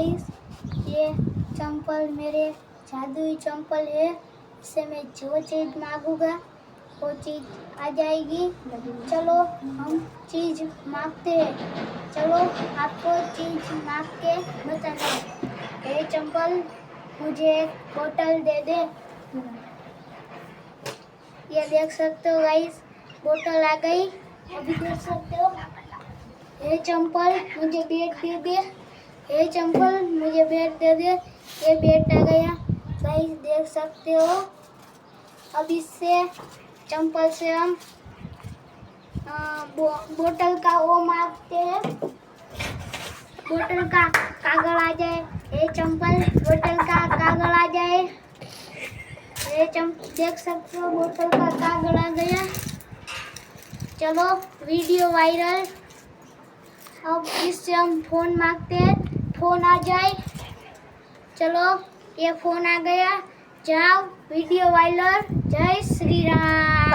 Guys, ये चंपल मेरे जादुई चंपल है। इससे मैं जो चीज़ मांगूंगा वो चीज़ आ जाएगी। चलो हम चीज़ मांगते हैं। चलो आपको चीज़ मांग के बताना है। ये चंपल मुझे एक बोतल दे दे। ये देख सकते हो गाइस, बोतल आ गई। अभी देख सकते हो। ये चंपल मुझे बैट दे दे। ये चंपल मुझे बैट दे दे। ये बैट आ गया गाइस, देख सकते हो। अब इससे चंपल से हम बोतल का वो मांगते हैं। बोतल का कागज आ जाए। ये चंपल बोतल का कागज आ जाए। ये देख सकते हो, बोतल का कागज आ गया। चलो वीडियो वायरल। अब इससे हम फोन मांगते हैं, फोन आ जाए। चलो ये फोन आ गया। जाओ वीडियो वायरल। जय श्री राम।